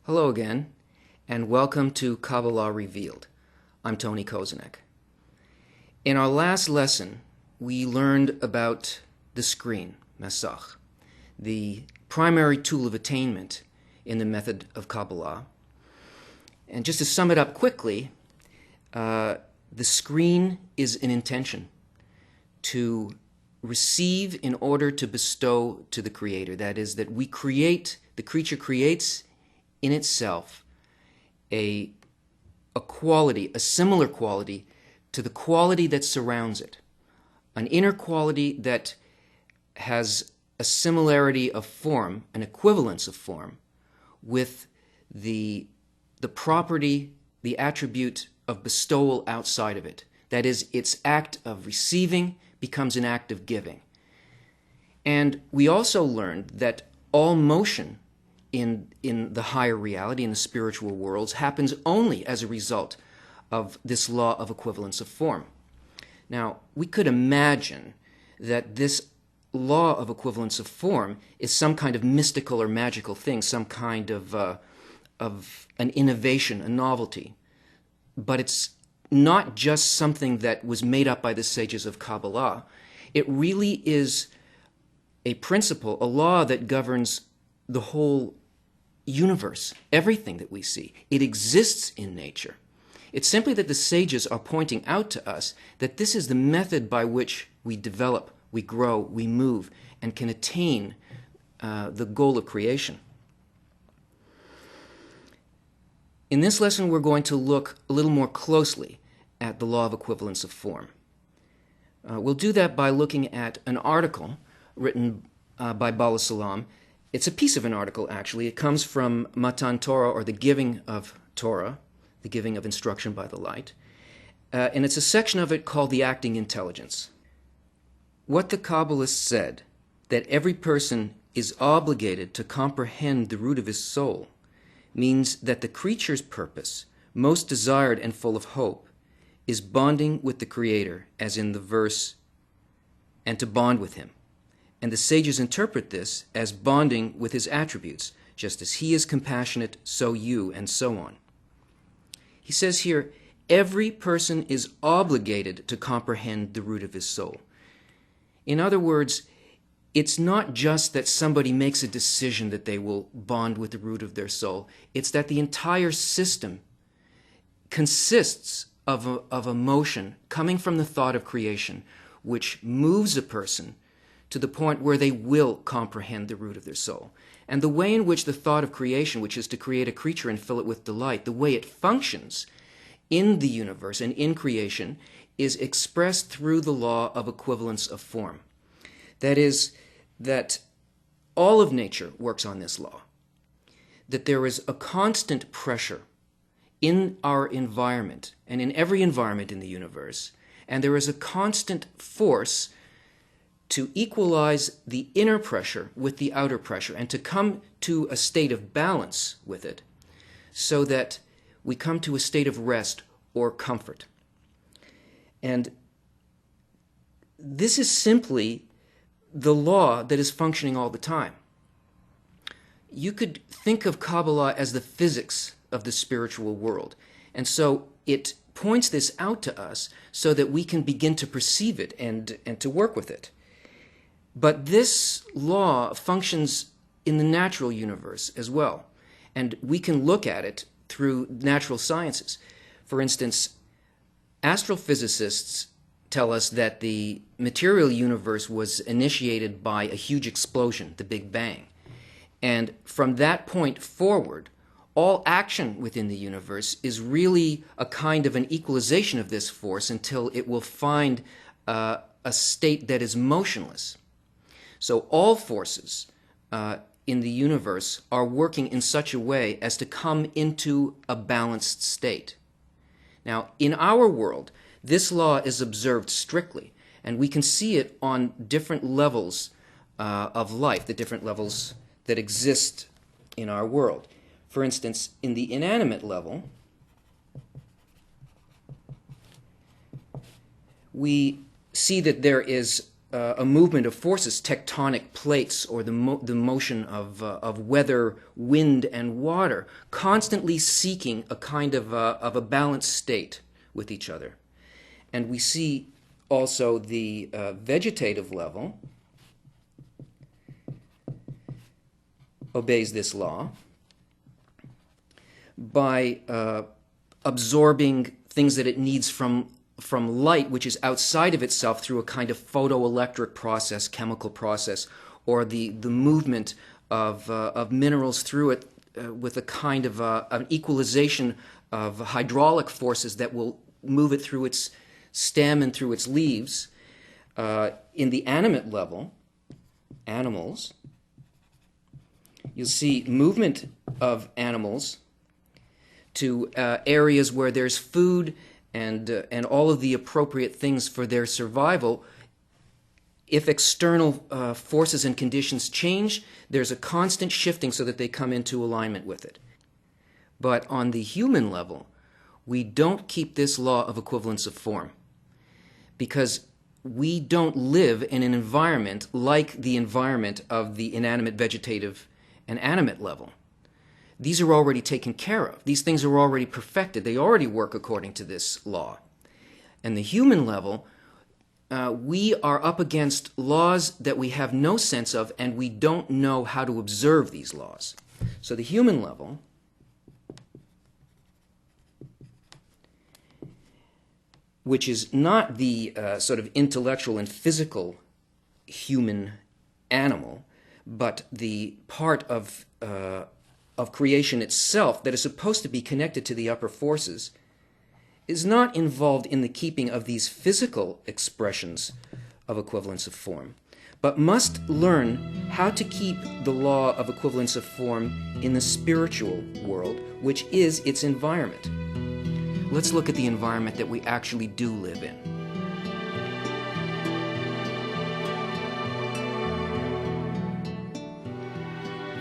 Hello again, and welcome to Kabbalah Revealed. I'm Tony Kozenek. In our last lesson, we learned about the screen, Masach, the primary tool of attainment in the method of Kabbalah. And just to sum it up quickly, the screen is an intention to receive in order to bestow to the Creator. That is, that we create, the creature creates in itself a quality, a similar quality to the quality that surrounds it, an inner quality that has a similarity of form, an equivalence of form, with the property, the attribute of bestowal outside of it. That is, its act of receiving becomes an act of giving. And we also learned that all motion in the higher reality, in the spiritual worlds, happens only as a result of this law of equivalence of form. Now, we could imagine that this law of equivalence of form is some kind of mystical or magical thing, some kind of an innovation, a novelty. But it's not just something that was made up by the sages of Kabbalah. It really is a principle, a law that governs the whole universe, everything that we see. It exists in nature. It's simply that the sages are pointing out to us that this is the method by which we develop, we grow, we move, and can attain the goal of creation. In this lesson, we're going to look a little more closely at the law of equivalence of form. We'll do that by looking at an article written by Kabbalah Swesub. It's a piece of an article, actually. It comes from Matan Torah, or the giving of Torah, the giving of instruction by the light. And it's a section of it called the acting intelligence. What the Kabbalists said, that every person is obligated to comprehend the root of his soul, means that the creature's purpose, most desired and full of hope, is bonding with the Creator, as in the verse, and to bond with Him. And the sages interpret this as bonding with His attributes, just as He is compassionate, so you, and so on. He says here, every person is obligated to comprehend the root of his soul. In other words, it's not just that somebody makes a decision that they will bond with the root of their soul. It's that the entire system consists of a motion coming from the thought of creation, which moves a person to the point where they will comprehend the root of their soul. And the way in which the thought of creation, which is to create a creature and fill it with delight, the way it functions in the universe and in creation is expressed through the law of equivalence of form. That is, that all of nature works on this law, that there is a constant pressure in our environment and in every environment in the universe, and there is a constant force to equalize the inner pressure with the outer pressure and to come to a state of balance with it so that we come to a state of rest or comfort. And this is simply the law that is functioning all the time. you could think of Kabbalah as the physics of the spiritual world. And so it points this out to us so that we can begin to perceive it and to work with it. But this law functions in the natural universe as well. And we can look at it through natural sciences. For instance, astrophysicists tell us that the material universe was initiated by a huge explosion, the Big Bang. And from that point forward, all action within the universe is really a kind of an equalization of this force until it will find a state that is motionless. So all forces in the universe are working in such a way as to come into a balanced state. Now, in our world, this law is observed strictly, and we can see it on different levels of life, the different levels that exist in our world. For instance, in the inanimate level, we see that there is a movement of forces, tectonic plates, or the motion of weather, wind, and water, constantly seeking a kind of a balanced state with each other. And we see also the vegetative level obeys this law by absorbing things that it needs from light, which is outside of itself, through a kind of photoelectric process, chemical process, or the movement of minerals through it with a kind of an equalization of hydraulic forces that will move it through its stem and through its leaves. In the animate level, animals, you'll see movement of animals to areas where there's food and all of the appropriate things for their survival. If external forces and conditions change, there's a constant shifting so that they come into alignment with it. But on the human level, we don't keep this law of equivalence of form, because we don't live in an environment like the environment of the inanimate, vegetative, and animate level. These are already taken care of. These things are already perfected. They already work according to this law. And the human level, we are up against laws that we have no sense of, and we don't know how to observe these laws. So the human level which is not the sort of intellectual and physical human animal, but the part of creation itself that is supposed to be connected to the upper forces, is not involved in the keeping of these physical expressions of equivalence of form, but must learn how to keep the law of equivalence of form in the spiritual world, which is its environment. Let's look at the environment that we actually do live in.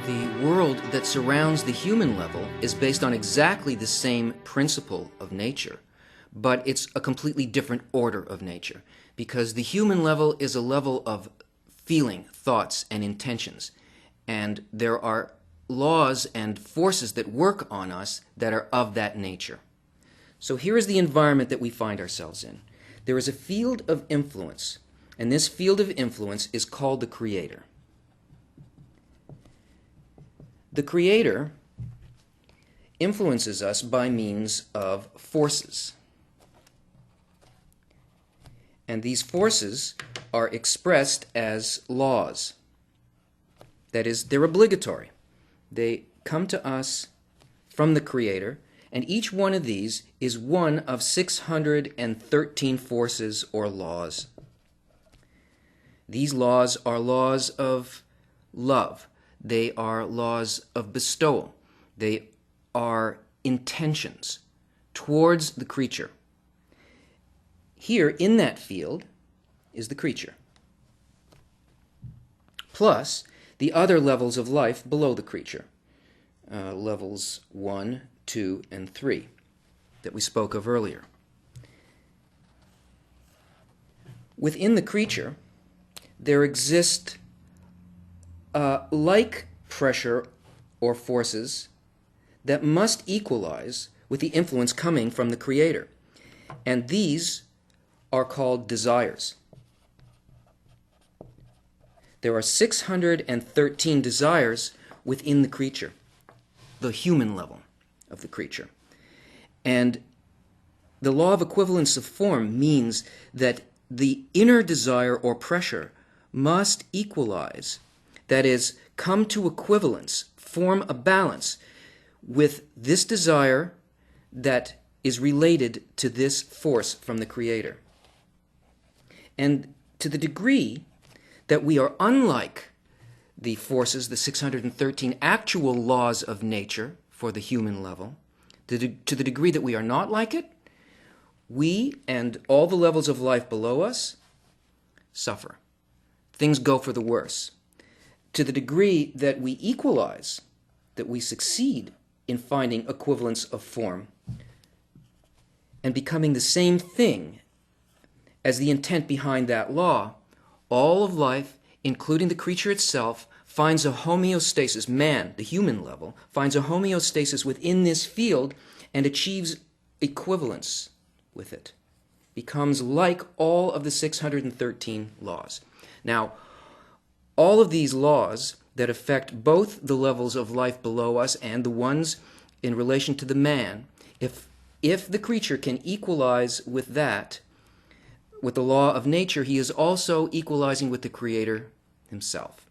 The world that surrounds the human level is based on exactly the same principle of nature, but it's a completely different order of nature, because the human level is a level of feeling, thoughts, and intentions, and there are laws and forces that work on us that are of that nature. So here is the environment that we find ourselves in. There is a field of influence, and this field of influence is called the Creator. The Creator influences us by means of forces. And these forces are expressed as laws. That is, they're obligatory. They come to us from the Creator, and each one of these is one of 613 forces or laws. These laws are laws of love. They are laws of bestowal. They are intentions towards the creature. Here, in that field, is the creature, plus the other levels of life below the creature, levels 1, 2, and 3 that we spoke of earlier. Within the creature, there exists like pressure or forces that must equalize with the influence coming from the Creator. And these are called desires. There are 613 desires within the creature, the human level of the creature. And the law of equivalence of form means that the inner desire or pressure must equalize, that is, come to equivalence, form a balance with this desire that is related to this force from the Creator. And to the degree that we are unlike the forces, the 613 actual laws of nature for the human level, to the degree that we are not like it, we and all the levels of life below us suffer. Things go for the worse. To the degree that we equalize, that we succeed in finding equivalence of form and becoming the same thing as the intent behind that law, all of life, including the creature itself, finds a homeostasis. Man, the human level, finds a homeostasis within this field and achieves equivalence with it. Becomes like all of the 613 laws. Now, all of these laws that affect both the levels of life below us and the ones in relation to the man, if the creature can equalize with that, with the law of nature, he is also equalizing with the Creator himself.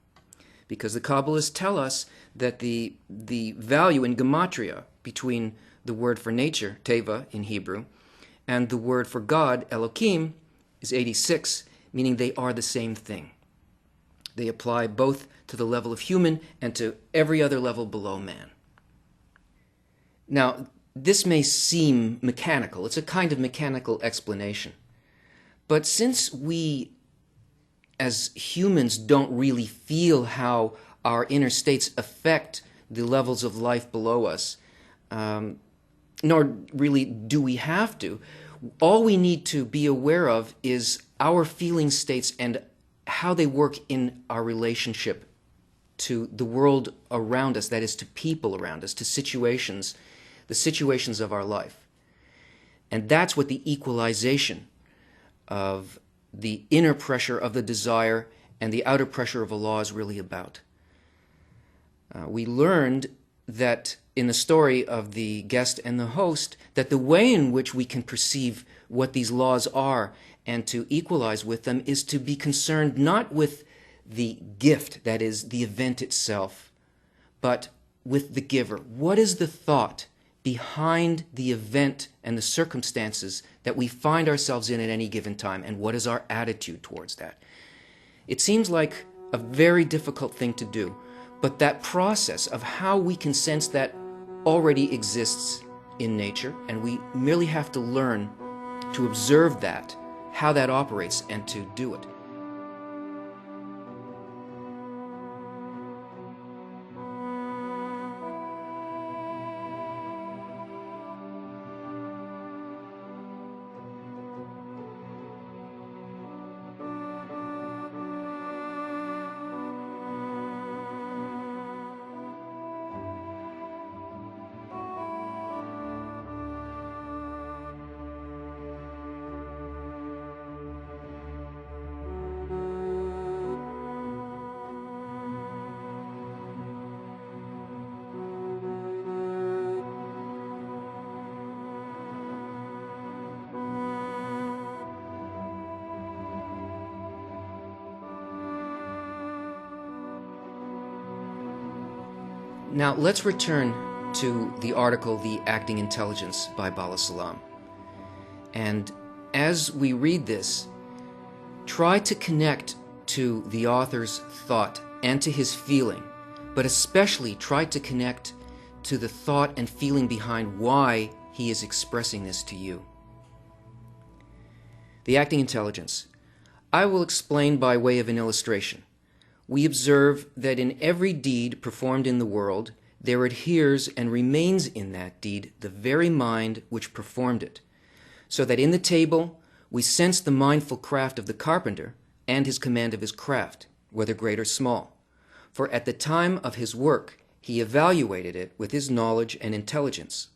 Because the Kabbalists tell us that the value in gematria between the word for nature, teva in Hebrew, and the word for God, Elohim, is 86, meaning they are the same thing. They apply both to the level of human and to every other level below man. Now, this may seem mechanical. It's a kind of mechanical explanation. But since we, as humans, don't really feel how our inner states affect the levels of life below us, nor really do we have to, all we need to be aware of is our feeling states and how they work in our relationship to the world around us, that is, to people around us, to situations, the situations of our life. And that's what the equalization of the inner pressure of the desire and the outer pressure of a law is really about. We learned that in the story of the guest and the host, that the way in which we can perceive what these laws are and to equalize with them is to be concerned not with the gift, that is, the event itself, but with the giver. What is the thought behind the event and the circumstances that we find ourselves in at any given time, and what is our attitude towards that? It seems like a very difficult thing to do, but that process of how we can sense that already exists in nature, and we merely have to learn to observe that, how that operates, and to do it. Now, let's return to the article, The Acting Intelligence by Kabbalah Salam. And as we read this, try to connect to the author's thought and to his feeling, but especially try to connect to the thought and feeling behind why he is expressing this to you. The acting intelligence. I will explain by way of an illustration. We observe that in every deed performed in the world, there adheres and remains in that deed the very mind which performed it, so that in the table we sense the mindful craft of the carpenter and his command of his craft, whether great or small. For at the time of his work, He evaluated it with his knowledge and intelligence,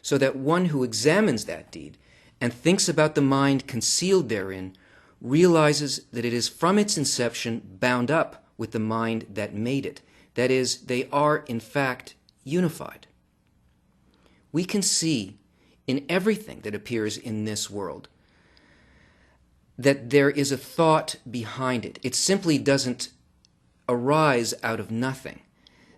so that one who examines that deed and thinks about the mind concealed therein realizes that it is from its inception bound up with the mind that made it. That is, they are in fact unified. We can see in everything that appears in this world that there is a thought behind it. It simply doesn't arise out of nothing.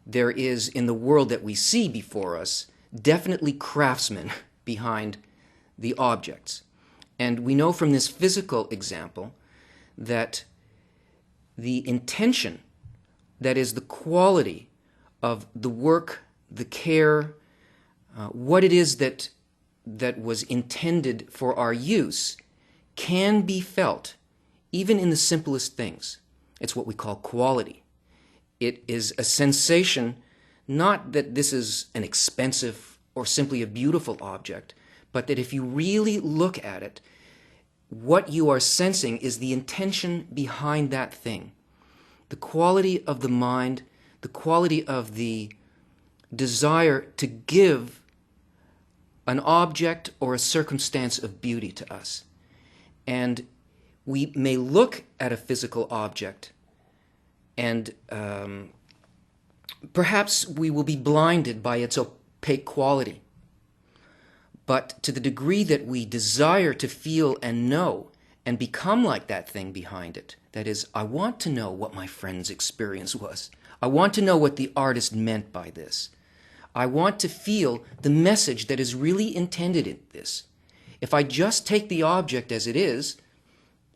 There is, in the world that we see before us, definitely craftsmen behind the objects. And we know from this physical example that the intention, that is the quality of the work, the care, what it is that was intended for our use, can be felt even in the simplest things. It's what we call quality. It is a sensation, not that this is an expensive or simply a beautiful object, but that if you really look at it, what you are sensing is the intention behind that thing. The quality of the mind, the quality of the desire to give an object or a circumstance of beauty to us. And we may look at a physical object and perhaps we will be blinded by its opaque quality. But to the degree that we desire to feel and know and become like that thing behind it, that is, I want to know what my friend's experience was. I want to know what the artist meant by this. I want to feel the message that is really intended in this. If I just take the object as it is,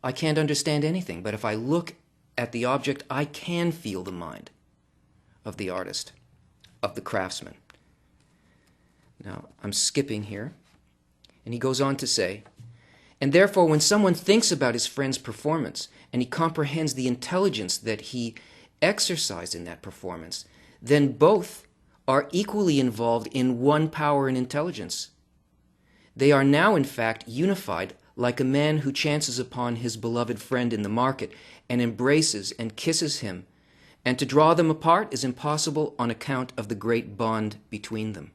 I can't understand anything. But if I look at the object, I can feel the mind of the artist, of the craftsman. Now, I'm skipping here. And he goes on to say, and therefore when someone thinks about his friend's performance and he comprehends the intelligence that he exercised in that performance, then both are equally involved in one power and intelligence. They are now, in fact, unified like a man who chances upon his beloved friend in the market and embraces and kisses him, and to draw them apart is impossible on account of the great bond between them.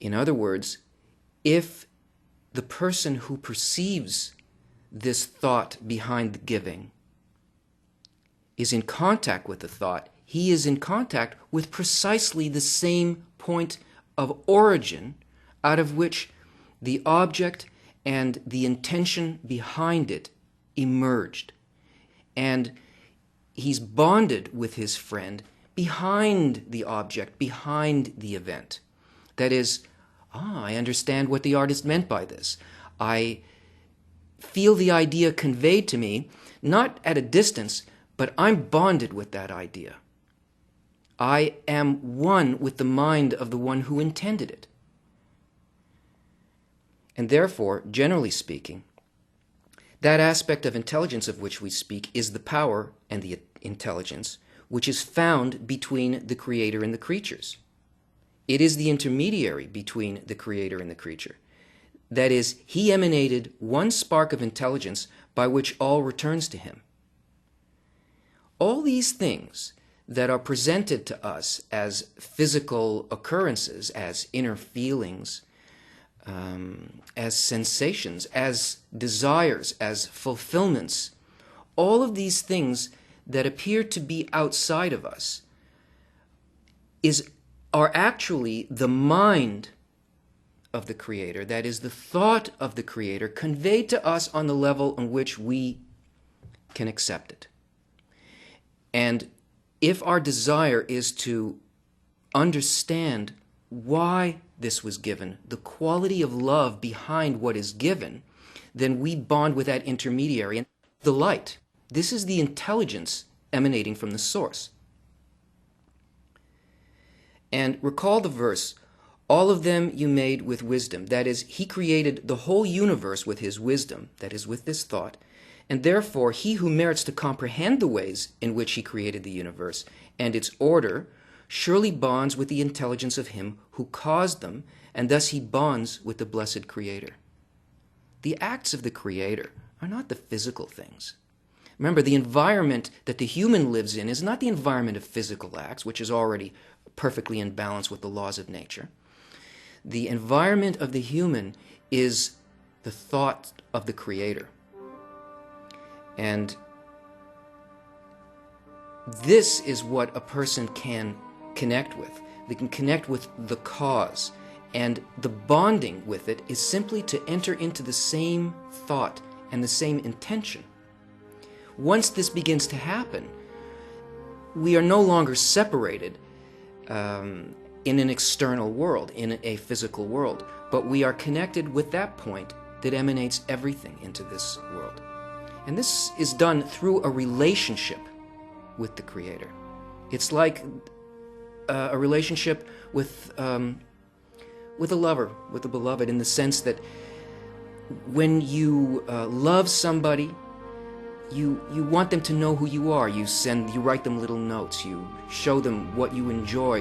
In other words, if the person who perceives this thought behind the giving is in contact with the thought, he is in contact with precisely the same point of origin out of which the object and the intention behind it emerged. And he's bonded with his friend behind the object, behind the event. That is, I understand what the artist meant by this. I feel the idea conveyed to me, not at a distance, but I'm bonded with that idea. I am one with the mind of the one who intended it. And therefore, generally speaking, that aspect of intelligence of which we speak is the power and the intelligence which is found between the Creator and the creatures. It is the intermediary between the Creator and the creature. That is, he emanated one spark of intelligence by which all returns to him. All these things that are presented to us as physical occurrences, as inner feelings, as sensations, as desires, as fulfillments, all of these things that appear to be outside of us are actually the mind of the Creator, that is, the thought of the Creator conveyed to us on the level on which we can accept it. And if our desire is to understand why this was given, the quality of love behind what is given, then we bond with that intermediary and the light. This is the intelligence emanating from the source. And recall the verse, all of them you made with wisdom. That is, he created the whole universe with his wisdom, that is, with this thought. And therefore, he who merits to comprehend the ways in which he created the universe and its order surely bonds with the intelligence of him who caused them, and thus he bonds with the blessed Creator. The acts of the Creator are not the physical things, Remember, the environment that the human lives in is not the environment of physical acts, which is already perfectly in balance with the laws of nature. The environment of the human is the thought of the Creator. And this is what a person can connect with. They can connect with the cause. And the bonding with it is simply to enter into the same thought and the same intention. Once this begins to happen, we are no longer separated in an external world, in a physical world, but we are connected with that point that emanates everything into this world. And this is done through a relationship with the Creator. It's like a relationship with a lover, with a beloved, in the sense that when you love somebody, you want them to know who you are. You write them little notes. You show them what you enjoy.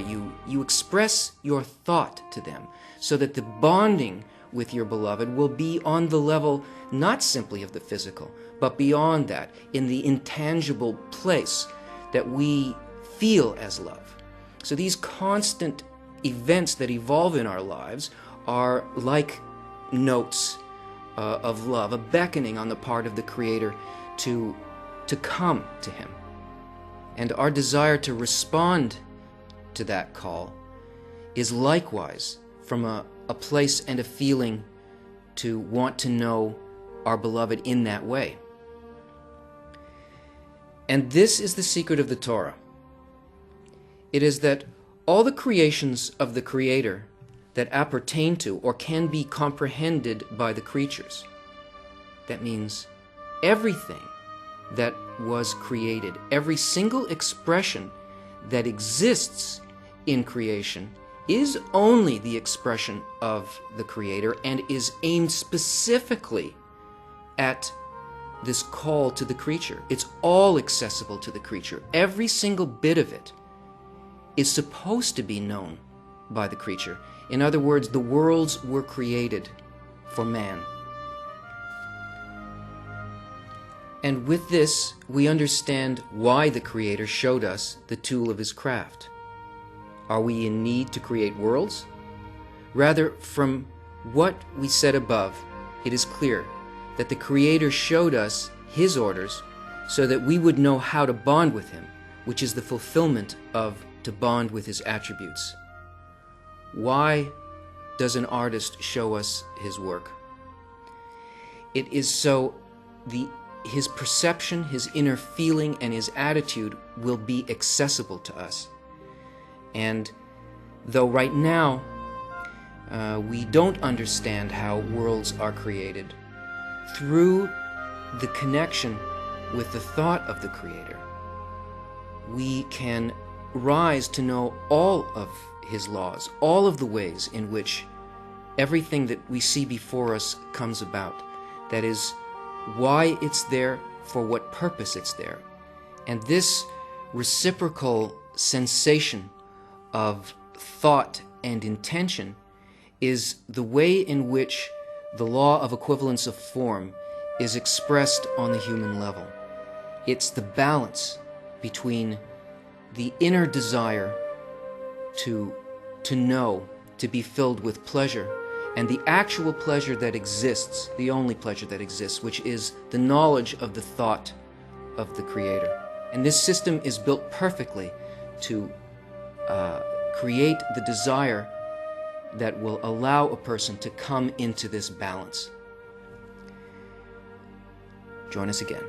You express your thought to them so that the bonding with your beloved will be on the level not simply of the physical, but beyond that, in the intangible place that we feel as love. So these constant events that evolve in our lives are like notes of love, a beckoning on the part of the Creator to come to Him. And our desire to respond to that call is likewise from a place and a feeling to want to know our beloved in that way. And this is the secret of the Torah. It is that all the creations of the Creator that appertain to or can be comprehended by the creatures, that means everything that was created, every single expression that exists in creation is only the expression of the Creator and is aimed specifically at this call to the creature. It's all accessible to the creature. Every single bit of it is supposed to be known by the creature. In other words, the worlds were created for man. And with this, we understand why the Creator showed us the tool of His craft. Are we in need to create worlds? Rather, from what we said above, it is clear that the Creator showed us His orders so that we would know how to bond with Him, which is the fulfillment of to bond with His attributes. Why does an artist show us his work? It is so his perception, his inner feeling, and his attitude will be accessible to us. And though right now we don't understand how worlds are created, through the connection with the thought of the Creator, we can rise to know all of His laws, all of the ways in which everything that we see before us comes about. That is, why it's there, for what purpose it's there. And this reciprocal sensation of thought and intention is the way in which the law of equivalence of form is expressed on the human level. It's the balance between the inner desire to know, to be filled with pleasure, and the actual pleasure that exists, the only pleasure that exists, which is the knowledge of the thought of the Creator. And this system is built perfectly to create the desire that will allow a person to come into this balance. Join us again.